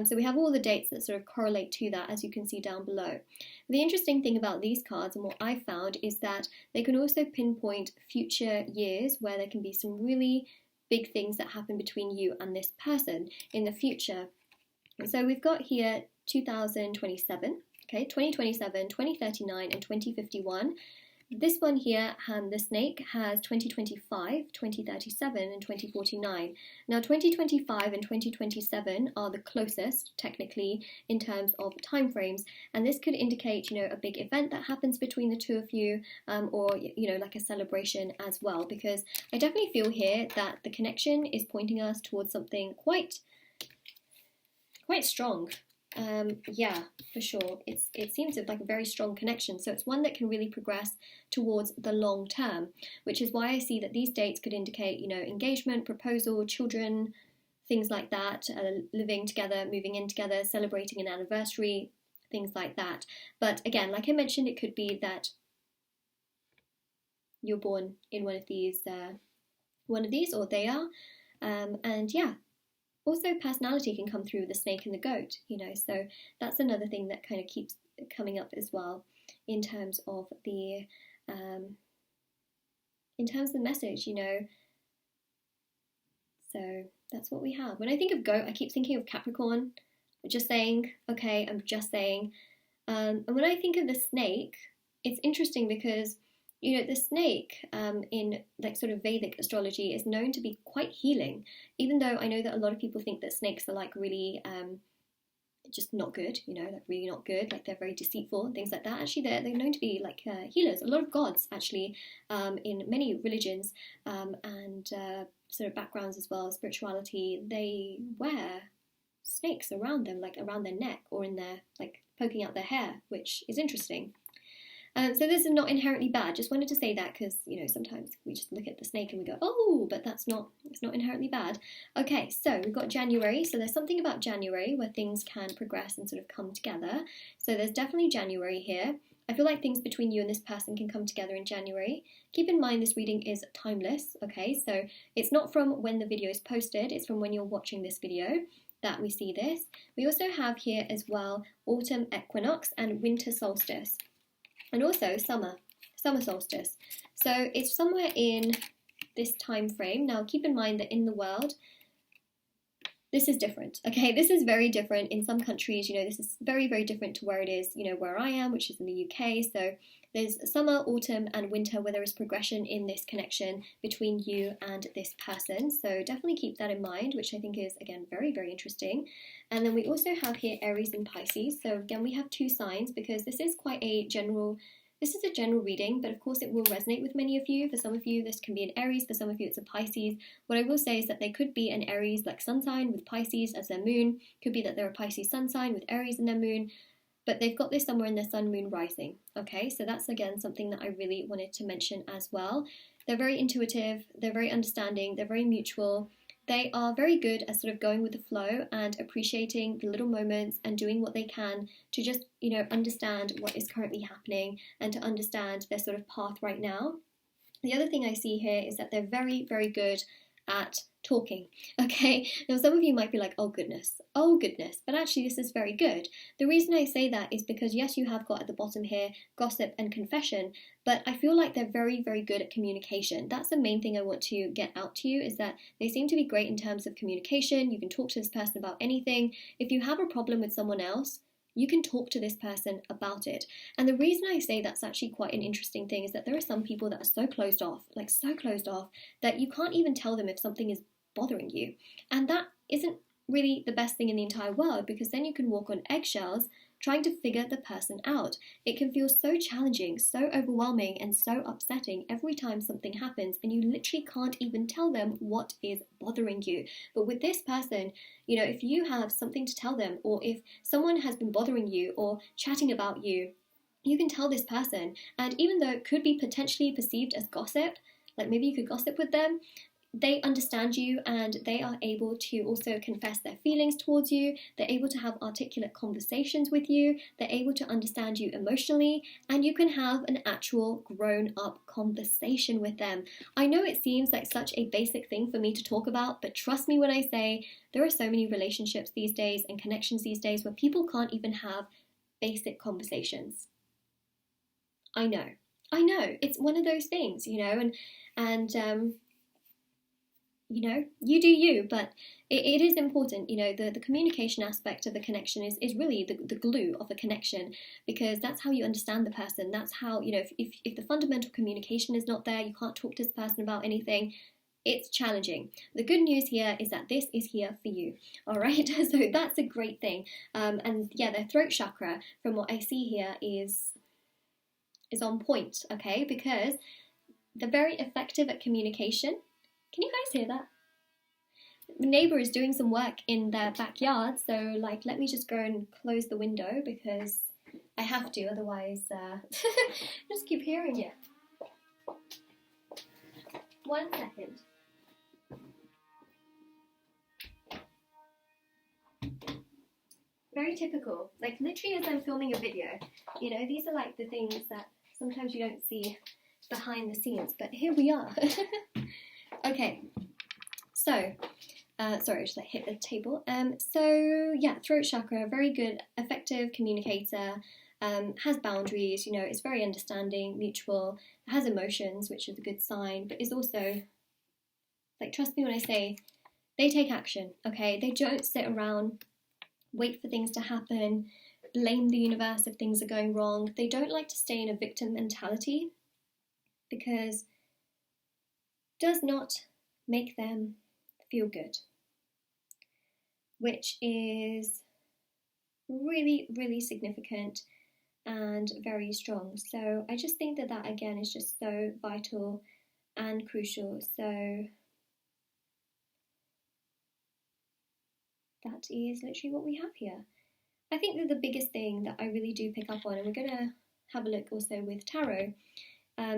Speaker 1: So we have all the dates that sort of correlate to that, as you can see down below. The interesting thing about these cards and what I found is that they can also pinpoint future years where there can be some really big things that happen between you and this person in the future. So we've got here 2027, okay, 2027, 2039, and 2051. This one here, the snake, has 2025, 2037, and 2049. Now, 2025 and 2027 are the closest, technically, in terms of time frames, and this could indicate, you know, a big event that happens between the two of you, or, you know, like a celebration as well, because I definitely feel here that the connection is pointing us towards something quite strong. Yeah, for sure. It seems like a very strong connection. So it's one that can really progress towards the long term, which is why I see that these dates could indicate, you know, engagement, proposal, children, things like that, living together, moving in together, celebrating an anniversary, things like that. But again, like I mentioned, it could be that you're born in one of these, or they are, and yeah. Also, personality can come through with the snake and the goat, you know, so that's another thing that kind of keeps coming up as well in terms of the message, you know. So that's what we have. When I think of goat, I keep thinking of Capricorn, just saying, okay, I'm just saying. And when I think of the snake, it's interesting because, you know, the snake in like sort of Vedic astrology is known to be quite healing, even though I know that a lot of people think that snakes are like really just not good, you know, like really not good, like they're very deceitful and things like that. Actually, they're known to be like healers. A lot of gods actually in many religions and sort of backgrounds as well, spirituality, they wear snakes around them, like around their neck or in their, like poking out their hair, which is interesting. So this is not inherently bad. Just wanted to say that because, you know, sometimes we just look at the snake and we go, oh, but it's not inherently bad. Okay, so we've got January. So there's something about January where things can progress and sort of come together. So there's definitely January here. I feel like things between you and this person can come together in January. Keep in mind this reading is timeless, okay? So it's not from when the video is posted, it's from when you're watching this video that we see this. We also have here as well autumn equinox and winter solstice. And also summer solstice. So it's somewhere in this time frame. Now keep in mind that in the world, this is different, okay? This is very different in some countries, you know, this is very, very different to where it is, you know, where I am, which is in the UK. So there's summer, autumn, and winter where there is progression in this connection between you and this person. So definitely keep that in mind, which I think is, again, very, very interesting. And then we also have here Aries and Pisces. So again, we have two signs because this is quite a general reading, but of course it will resonate with many of you. For some of you, this can be an Aries. For some of you, it's a Pisces. What I will say is that they could be an Aries like sun sign with Pisces as their moon. Could be that they're a Pisces sun sign with Aries in their moon. But they've got this somewhere in their sun, moon, rising. Okay, so that's again something that I really wanted to mention as well. They're very intuitive. They're very understanding. They're very mutual. They are very good at sort of going with the flow and appreciating the little moments and doing what they can to just, you know, understand what is currently happening and to understand their sort of path right now. The other thing I see here is that they're very, very good at talking, okay? Now some of you might be like, oh goodness, but actually this is very good. The reason I say that is because yes, you have got at the bottom here gossip and confession, but I feel like they're very, very good at communication. That's the main thing I want to get out to you, is that they seem to be great in terms of communication. You can talk to this person about anything. If you have a problem with someone else, you can talk to this person about it. And the reason I say that's actually quite an interesting thing is that there are some people that are so closed off, that you can't even tell them if something is bothering you. And that isn't really the best thing in the entire world, because then you can walk on eggshells trying to figure the person out. It can feel so challenging, so overwhelming, and so upsetting every time something happens, and you literally can't even tell them what is bothering you. But with this person, you know, if you have something to tell them, or if someone has been bothering you or chatting about you, you can tell this person. And even though it could be potentially perceived as gossip, like maybe you could gossip with them, they understand you and they are able to also confess their feelings towards you. They're able to have articulate conversations with you. They're able to understand you emotionally, and you can have an actual grown-up conversation with them. I know it seems like such a basic thing for me to talk about, but trust me when I say there are so many relationships these days and connections these days where people can't even have basic conversations. I know. It's one of those things, you know, and you know, you do you, but it is important, you know, the communication aspect of the connection is really the glue of the connection, because that's how you understand the person. That's how, you know, if the fundamental communication is not there, you can't talk to this person about anything, it's challenging. The good news here is that this is here for you, all right? So that's a great thing. And yeah, their throat chakra, from what I see here, is on point, okay? Because they're very effective at communication. Can you guys hear that? The neighbour is doing some work in their backyard, so like let me just go and close the window because I have to, otherwise I just keep hearing it. 1 second. very typical. Like literally as I'm filming a video, you know, these are like the things that sometimes you don't see behind the scenes, but here we are. Okay, so, sorry, I just like hit the table. So yeah, throat chakra, very good, effective communicator, has boundaries, you know, is very understanding, mutual, has emotions, which is a good sign, but is also, like, trust me when I say, they take action, okay? They don't sit around, wait for things to happen, blame the universe if things are going wrong. They don't like to stay in a victim mentality because it does not make them feel good, which is really, really significant and very strong. So I just think that that again is just so vital and crucial. So that is literally what we have here. I think that the biggest thing that I really do pick up on, and we're going to have a look also with tarot,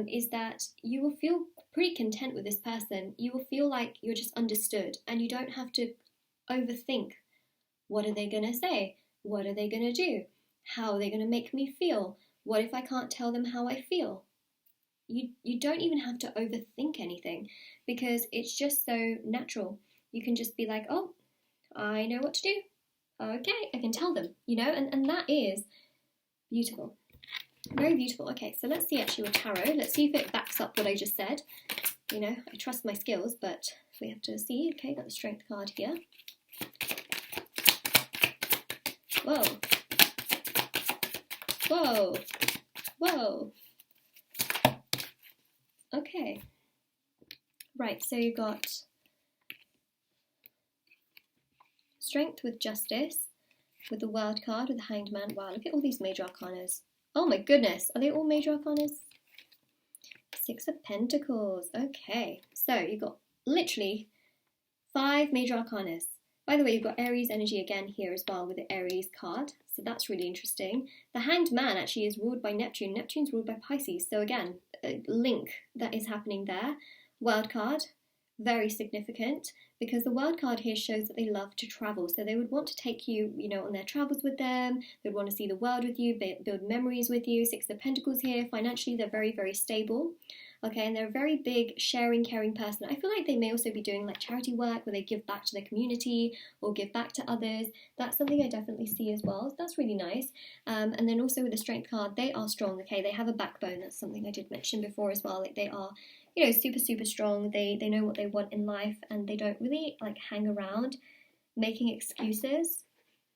Speaker 1: is that you will feel pretty content with this person. You will feel like you're just understood and you don't have to overthink. What are they going to say? What are they going to do? How are they going to make me feel? What if I can't tell them how I feel? You don't even have to overthink anything because it's just so natural. You can just be like, oh, I know what to do. Okay, I can tell them, you know, and that is beautiful. Very beautiful. Okay, so let's see actually with tarot. Let's see if it backs up what I just said. You know, I trust my skills, but we have to see. Okay, got the strength card here. Whoa. Whoa. Whoa. Okay. Right, so you've got strength with justice, with the world card, with the hanged man. Wow, look at all these major arcanas. Oh my goodness, are they all major arcanas? Six of Pentacles. Okay, so you've got literally 5 major arcanas. By the way, you've got Aries energy again here as well with the Aries card, so that's really interesting. The hanged man actually is ruled by Neptune. Neptune's ruled by Pisces, so again, a link that is happening there. World card, very significant, because the world card here shows that they love to travel. So they would want to take you, you know, on their travels with them. They'd want to see the world with you, build memories with you. Six of Pentacles here. Financially, they're very, very stable. Okay, and they're a very big, sharing, caring person. I feel like they may also be doing like charity work where they give back to their community or give back to others. That's something I definitely see as well. So that's really nice. And then also with the Strength card, they are strong. Okay, they have a backbone. That's something I did mention before as well. Like they are, you know, super, super strong. They know what they want in life and they don't really like hang around making excuses.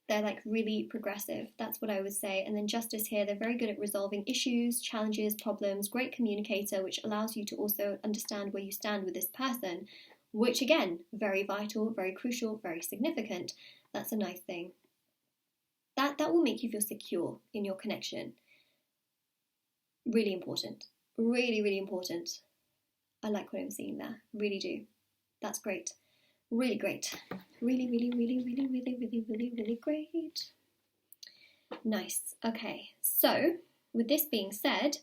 Speaker 1: They're like really progressive. That's what I would say. And then justice here, they're very good at resolving issues, challenges, problems, great communicator, which allows you to also understand where you stand with this person, which again, very vital, very crucial, very significant. That's a nice thing. That will make you feel secure in your connection. Really important. Really, really important. I like what I'm seeing there. Really do. That's great. Really great. Really, really, really, really, really, really, really, really great. Nice. Okay, so with this being said,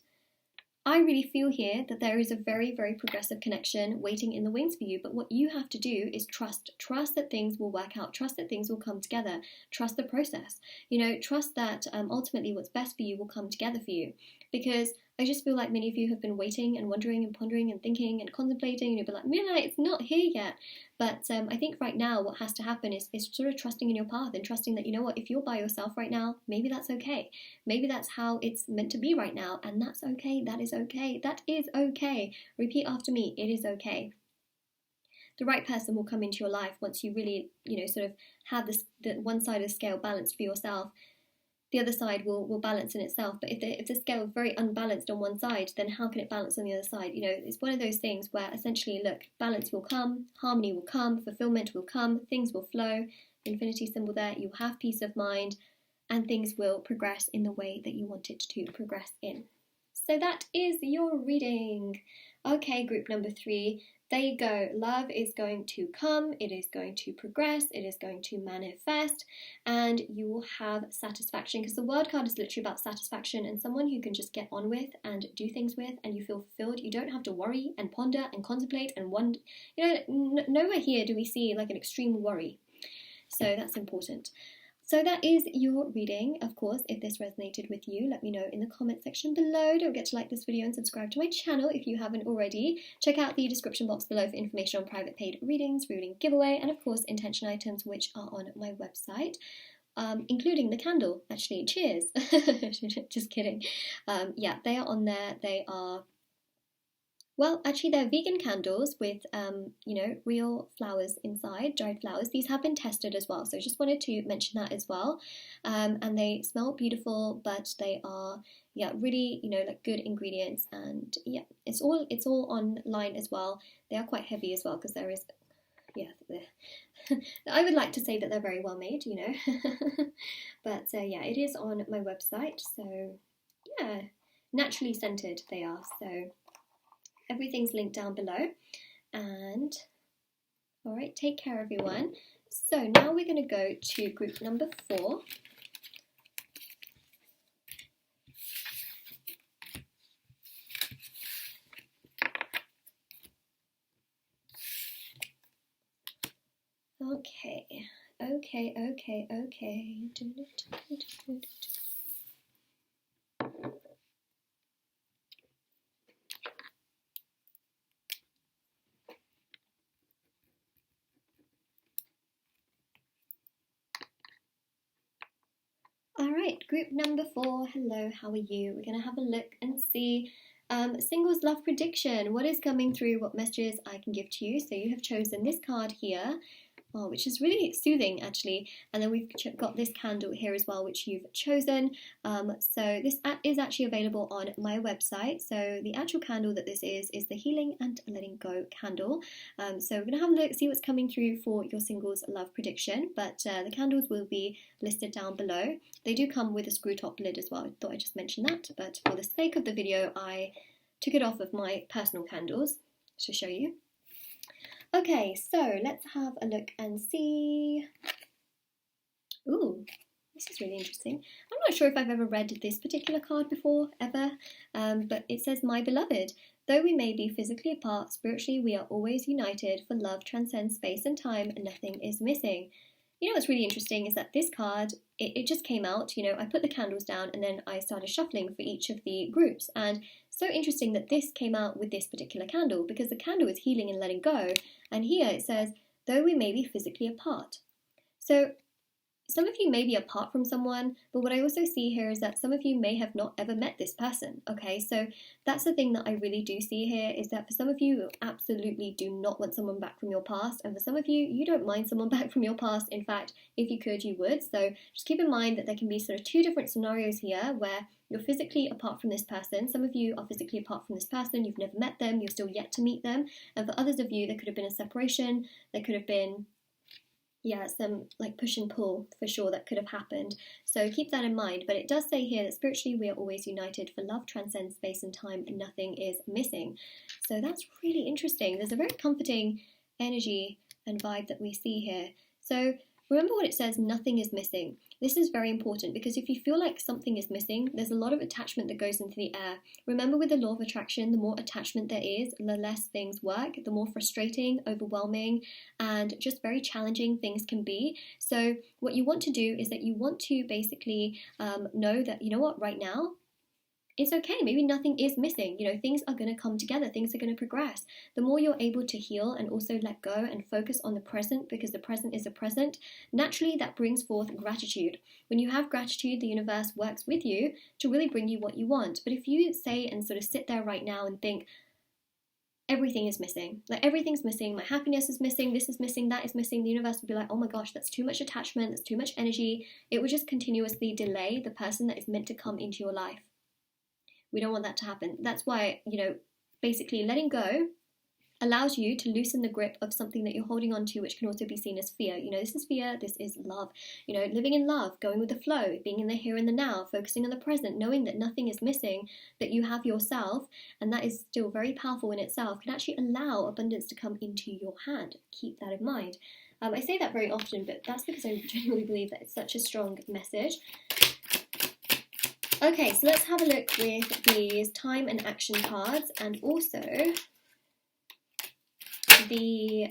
Speaker 1: I really feel here that there is a very, very progressive connection waiting in the wings for you. But what you have to do is trust. Trust that things will work out. Trust that things will come together. Trust the process. You know, trust that ultimately what's best for you will come together for you. Because I just feel like many of you have been waiting and wondering and pondering and thinking and contemplating, and you'll be like, Moonlight, it's not here yet. But I think right now what has to happen is sort of trusting in your path and trusting that, you know what, if you're by yourself right now, maybe that's okay. Maybe that's how it's meant to be right now, and that's okay. That is okay. That is okay. Repeat after me. It is okay. The right person will come into your life once you really, you know, sort of have the one side of the scale balanced for yourself. The other side will balance in itself. But if the scale is very unbalanced on one side, then how can it balance on the other side? You know, it's one of those things where essentially, look, balance will come, harmony will come, fulfillment will come, things will flow, infinity symbol there, you'll have peace of mind, and things will progress in the way that you want it to progress in. So that is your reading. Okay, group number 3. There you go. Love is going to come, it is going to progress, it is going to manifest, and you will have satisfaction, because the world card is literally about satisfaction and someone who can just get on with and do things with, and you feel fulfilled. You don't have to worry and ponder and contemplate and wonder. You know, nowhere here do we see like an extreme worry. So that's important. So that is your reading. Of course, if this resonated with you, let me know in the comment section below. Don't forget to like this video and subscribe to my channel if you haven't already. Check out the description box below for information on private paid readings, reading giveaway, and of course intention items which are on my website. Including the candle, actually. Cheers. Just kidding. Yeah, they are on there. They are, well, actually they're vegan candles with, you know, real flowers inside, dried flowers. These have been tested as well, so I just wanted to mention that as well. And they smell beautiful, but they are, yeah, really, you know, like good ingredients. And yeah, it's all online as well. They are quite heavy as well because there is, yeah, I would like to say that they're very well made, you know. But yeah, it is on my website. So yeah, naturally scented they are. So everything's linked down below. And all right, take care everyone. So now we're going to go to group number 4. Okay. All right, group number 4. Hello, how are you? We're going to have a look and see singles love prediction. What is coming through? What messages I can give to you? So you have chosen this card here. Oh, which is really soothing actually, and then we've got this candle here as well which you've chosen. So this is actually available on my website. So the actual candle that this is the Healing and Letting Go candle. So we're going to have a look, see what's coming through for your singles love prediction, but the candles will be listed down below. They do come with a screw top lid as well. I thought I'd just mention that, but for the sake of the video I took it off of my personal candles to show you. Okay, so let's have a look and see. Ooh, this is really interesting. I'm not sure if I've ever read this particular card before, ever, but it says, "My beloved, though we may be physically apart, spiritually we are always united, for love transcends space and time, and nothing is missing." You know what's really interesting is that this card, it just came out, you know, I put the candles down and then I started shuffling for each of the groups, and so interesting that this came out with this particular candle, because the candle is healing and letting go, and here it says, though we may be physically apart. So some of you may be apart from someone, but what I also see here is that some of you may have not ever met this person, okay? So that's the thing that I really do see here, is that for some of you, you absolutely do not want someone back from your past, and for some of you, you don't mind someone back from your past. In fact, if you could, you would. So just keep in mind that there can be sort of 2 different scenarios here where you're physically apart from this person. Some of you are physically apart from this person, you've never met them, you're still yet to meet them, and for others of you, there could have been a separation, there could have been, yeah, some like push and pull for sure that could have happened. So keep that in mind. But it does say here that spiritually we are always united, for love transcends space and time, and nothing is missing. So that's really interesting. There's a very comforting energy and vibe that we see here. So remember what it says, nothing is missing. This is very important, because if you feel like something is missing, there's a lot of attachment that goes into the air. Remember, with the law of attraction, the more attachment there is, the less things work, the more frustrating, overwhelming, and just very challenging things can be. So what you want to do is that you want to basically know that, you know what, right now, it's okay, maybe nothing is missing, you know, things are going to come together, things are going to progress. The more you're able to heal and also let go and focus on the present, because the present is a present, naturally that brings forth gratitude. When you have gratitude, the universe works with you to really bring you what you want. But if you say and sort of sit there right now and think, everything is missing, like everything's missing, my happiness is missing, this is missing, that is missing, the universe would be like, oh my gosh, that's too much attachment, that's too much energy. It would just continuously delay the person that is meant to come into your life. We don't want that to happen. That's why, you know, basically letting go allows you to loosen the grip of something that you're holding on to, which can also be seen as fear. You know, this is fear, this is love. You know, living in love, going with the flow, being in the here and the now, focusing on the present, knowing that nothing is missing, that you have yourself, and that is still very powerful in itself, can actually allow abundance to come into your hand. Keep that in mind. I say that very often, but that's because I genuinely believe that it's such a strong message. Okay, so let's have a look with these time and action cards, and also the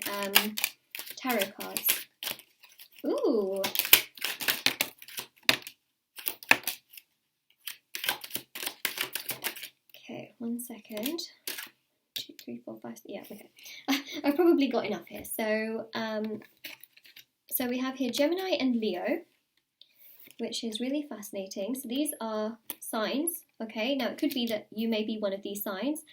Speaker 1: tarot cards. Ooh, 1 second. 2, 3, 4, 5. Yeah, okay. I've probably got enough here. So, so we have here Gemini and Leo, which is really fascinating. So these are signs, okay? Now it could be that you may be one of these signs,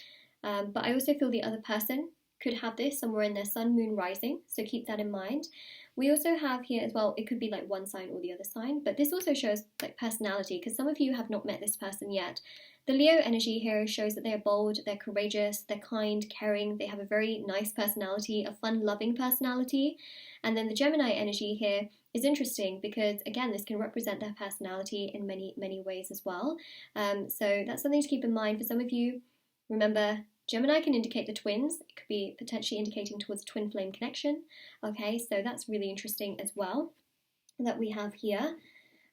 Speaker 1: but I also feel the other person could have this somewhere in their sun, moon, rising. So keep that in mind. We also have here as well, it could be like one sign or the other sign, but this also shows like personality, because some of you have not met this person yet. The Leo energy here shows that they're bold, they're courageous, they're kind, caring, they have a very nice personality, a fun, loving personality. And then the Gemini energy here is interesting because, again, this can represent their personality in many, many ways as well. So that's something to keep in mind for some of you. Remember, Gemini can indicate the twins. It could be potentially indicating towards a twin flame connection. Okay, so that's really interesting as well that we have here.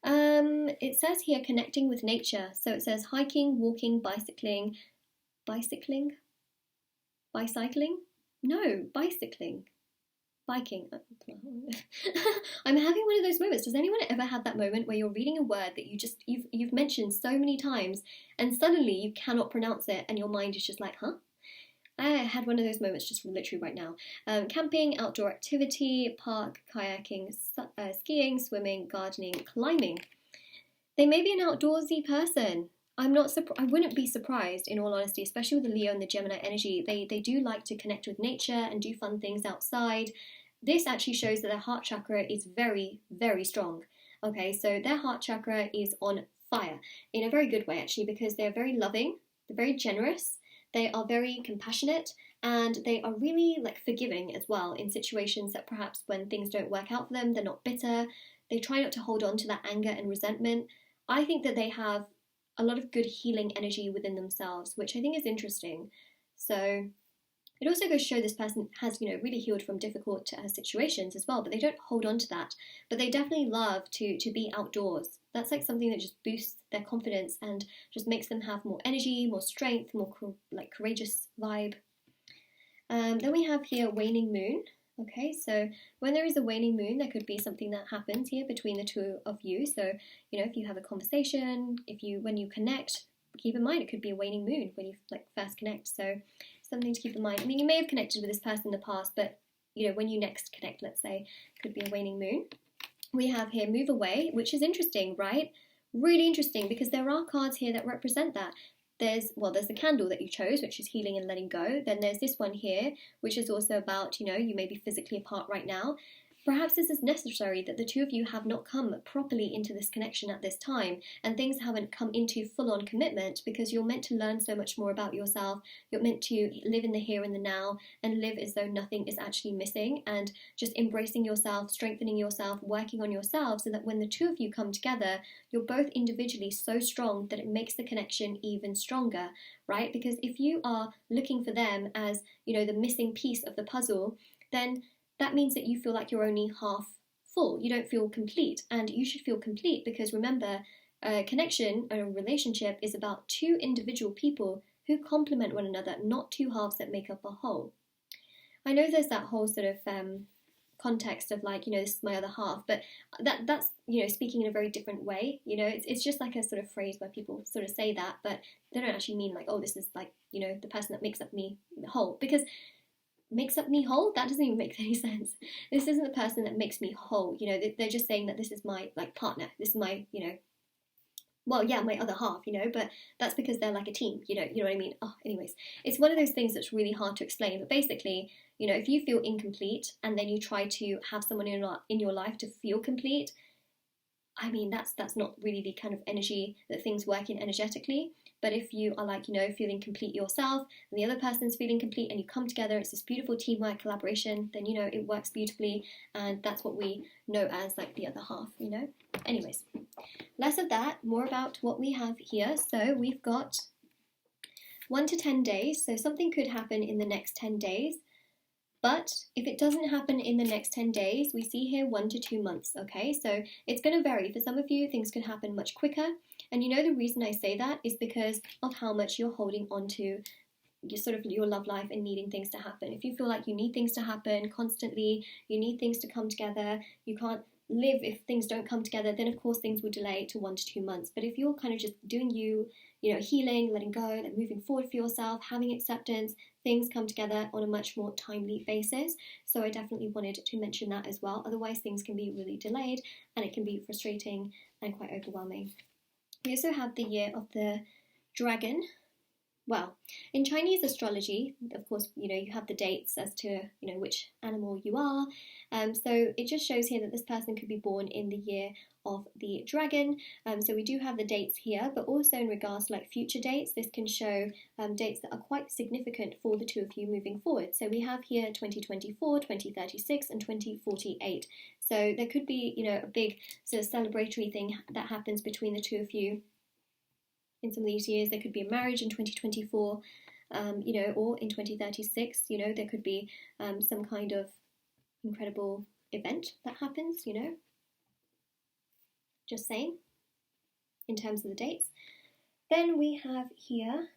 Speaker 1: It says here connecting with nature. So it says hiking, walking, bicycling. Bicycling? No, bicycling. Biking. I'm having one of those moments. Does anyone ever have that moment where you're reading a word that you've mentioned so many times and suddenly you cannot pronounce it and your mind is just like, huh? I had one of those moments just literally right now. Camping, outdoor activity, park, kayaking, skiing, swimming, gardening, climbing. They may be an outdoorsy person. I wouldn't be surprised, in all honesty, especially with the Leo and the Gemini energy. They do like to connect with nature and do fun things outside. This actually shows that their heart chakra is very, very strong. Okay, so their heart chakra is on fire in a very good way, actually, because they're very loving, they're very generous, they are very compassionate, and they are really like forgiving as well in situations that perhaps when things don't work out for them, they're not bitter. They try not to hold on to that anger and resentment. I think that they have a lot of good healing energy within themselves, which I think is interesting. So it also goes to show this person has, really healed from difficult situations as well, but they don't hold on to that. But they definitely love to be outdoors. That's like something that just boosts their confidence and just makes them have more energy, more strength, more courageous vibe. Then we have here waning moon. Okay, so when there is a waning moon, there could be something that happens here between the two of you. So, if you have a conversation, when you connect, keep in mind it could be a waning moon when you first connect. So something to keep in mind. I mean, you may have connected with this person in the past, but when you next connect, let's say, it could be a waning moon. We have here move away, which is interesting, right? Really interesting, because there are cards here that represent that. There's the candle that you chose, which is healing and letting go. Then there's this one here, which is also about, you may be physically apart right now. Perhaps this is necessary that the two of you have not come properly into this connection at this time, and things haven't come into full-on commitment, because you're meant to learn so much more about yourself. You're meant to live in the here and the now and live as though nothing is actually missing, and just embracing yourself, strengthening yourself, working on yourself, so that when the two of you come together, you're both individually so strong that it makes the connection even stronger, right? Because if you are looking for them as, the missing piece of the puzzle, then that means that you feel like you're only half full. You don't feel complete, and you should feel complete, because remember, a connection, a relationship is about two individual people who complement one another, not two halves that make up a whole. I know there's that whole sort of context of this is my other half, but that's speaking in a very different way. It's just like a sort of phrase where people sort of say that, but they don't actually mean this is the person that makes up me whole, because makes up me whole? That doesn't even make any sense. This isn't the person that makes me whole. They're just saying that this is my partner. This is my, my other half, but that's because they're like a team, you know what I mean? Oh, anyways, it's one of those things that's really hard to explain, but basically, if you feel incomplete and then you try to have someone in your life to feel complete, I mean, that's not really the kind of energy that things work in energetically. But if you are feeling complete yourself and the other person's feeling complete and you come together, it's this beautiful teamwork collaboration, then, it works beautifully. And that's what we know as the other half, Anyways, less of that, more about what we have here. So we've got 1 to 10 days. So something could happen in the next 10 days. But if it doesn't happen in the next 10 days, we see here 1 to 2 months, okay? So it's going to vary. For some of you, things could happen much quicker. And the reason I say that is because of how much you're holding on to your love life and needing things to happen. If you feel like you need things to happen constantly, you need things to come together, you can't live if things don't come together, then of course things will delay to 1 to 2 months. But if you're kind of just doing you know, healing, letting go, like moving forward for yourself, having acceptance, things come together on a much more timely basis. So I definitely wanted to mention that as well. Otherwise things can be really delayed and it can be frustrating and quite overwhelming. We also have the year of the dragon. Well, in Chinese astrology, of course, you know, you have the dates as to, you know, which animal you are. So it just shows here that this person could be born in the year of the dragon. So we do have the dates here, but also in regards to like future dates, this can show dates that are quite significant for the two of you moving forward. So we have here 2024, 2036 and 2048. So there could be, you know, a big sort of celebratory thing that happens between the two of you. In some of these years, there could be a marriage in 2024, you know, or in 2036, you know, there could be some kind of incredible event that happens, you know. Just saying, in terms of the dates. Then we have here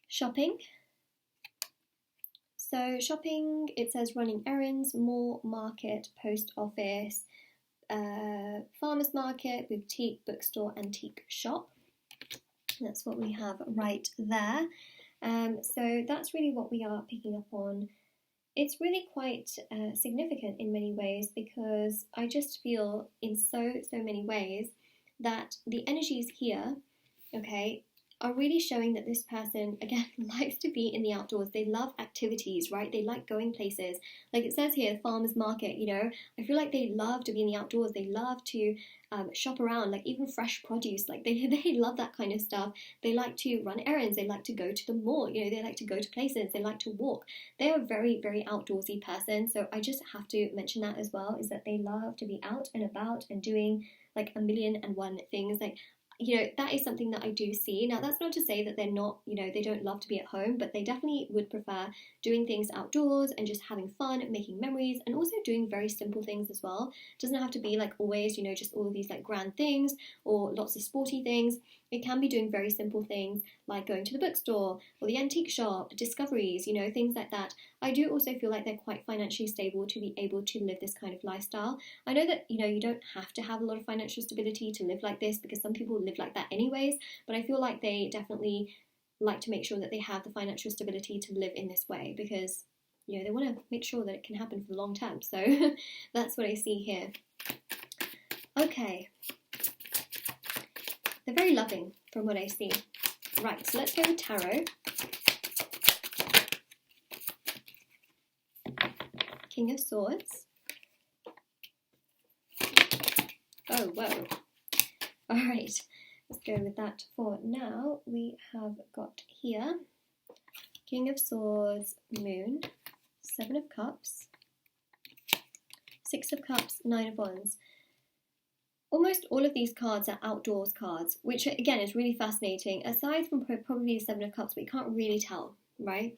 Speaker 1: shopping. So shopping, it says running errands, mall, market, post office, farmer's market, boutique, bookstore, antique shop. That's what we have right there. So that's really what we are picking up on. It's really quite significant in many ways, because I just feel in so many ways that the energies here, okay, are really showing that this person, again, likes to be in the outdoors. They love activities, right? They like going places. Like it says here, farmer's market, you know, I feel like they love to be in the outdoors. They love to shop around, like even fresh produce. Like they love that kind of stuff. They like to run errands. They like to go to the mall. You know, they like to go to places. They like to walk. They are a very outdoorsy person. So I just have to mention that as well, is that they love to be out and about and doing like 1,000,001 things. Like, you know, that is something that I do see. Now, that's not to say that they're not, you know, they don't love to be at home, but they definitely would prefer doing things outdoors and just having fun, making memories, and also doing very simple things as well. It doesn't have to be like always, you know, just all of these like grand things or lots of sporty things. It can be doing very simple things like going to the bookstore or the antique shop, discoveries, you know, things like that. I do also feel like they're quite financially stable to be able to live this kind of lifestyle. I know that, you know, you don't have to have a lot of financial stability to live like this, because some people live like that anyways, but I feel like they definitely like to make sure that they have the financial stability to live in this way, because, you know, they want to make sure that it can happen for the long term. So that's what I see here. Okay. They're very loving from what I see. Right, so let's go with tarot. King of Swords. Oh, whoa. All right, let's go with that for now. We have got here King of Swords, Moon, 7 of Cups, 6 of Cups, 9 of Wands. Almost all of these cards are outdoors cards, which again is really fascinating. Aside from probably the 7 of Cups, we can't really tell, right?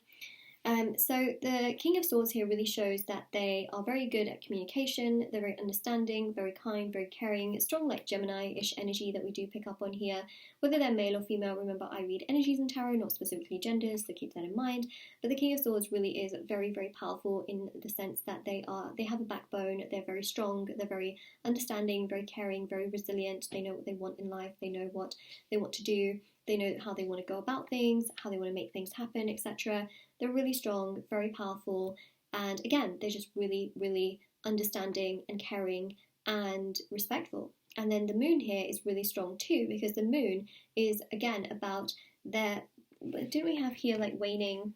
Speaker 1: So the King of Swords here really shows that they are very good at communication. They're very understanding, very kind, very caring, strong like Gemini-ish energy that we do pick up on here. Whether they're male or female, remember I read energies in tarot, not specifically genders, so keep that in mind. But the King of Swords really is very powerful in the sense that they have a backbone, they're very strong, they're very understanding, very caring, very resilient. They know what they want in life, they know what they want to do. They know how they want to go about things, how they want to make things happen, etc. They're really strong, very powerful, and again, they're just really understanding and caring and respectful. And then the moon here is really strong too, because the moon is again about their, didn't we have here like waning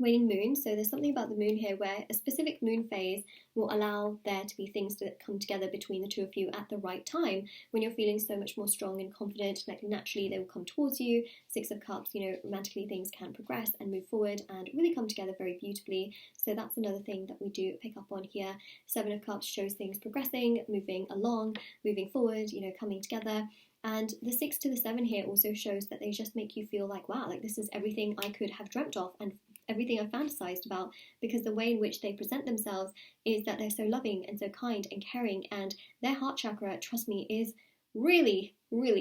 Speaker 1: moon? So there's something about the moon here where a specific moon phase will allow there to be things that come together between the two of you at the right time, when you're feeling so much more strong and confident. Like naturally they will come towards you. 6 of Cups, you know, romantically things can progress and move forward and really come together very beautifully. So that's another thing that we do pick up on here. 7 of Cups shows things progressing, moving along, moving forward, you know, coming together. And the 6 to the 7 here also shows that they just make you feel like, wow, like this is everything I could have dreamt of and everything I've fantasized about, because the way in which they present themselves is that they're so loving and so kind and caring, and their heart chakra, trust me, is really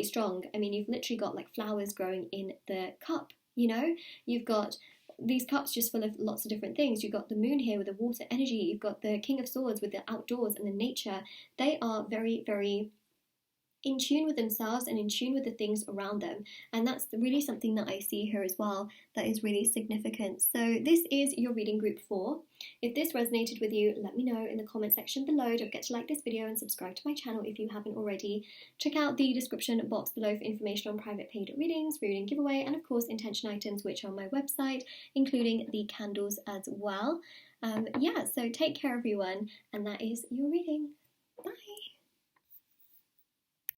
Speaker 1: strong. I mean, you've literally got like flowers growing in the cup, you know, you've got these cups just full of lots of different things. You've got the moon here with the water energy. You've got the King of Swords with the outdoors and the nature. They are very, very in tune with themselves and in tune with the things around them, and that's really something that I see here as well that is really significant. So this is your reading group 4. If this resonated with you, let me know in the comment section below. Don't forget to like this video and subscribe to my channel if you haven't already. Check out the description box below for information on private paid readings, reading giveaway, and of course intention items, which are on my website, including the candles as well. Yeah, so take care everyone, and that is your reading. Bye.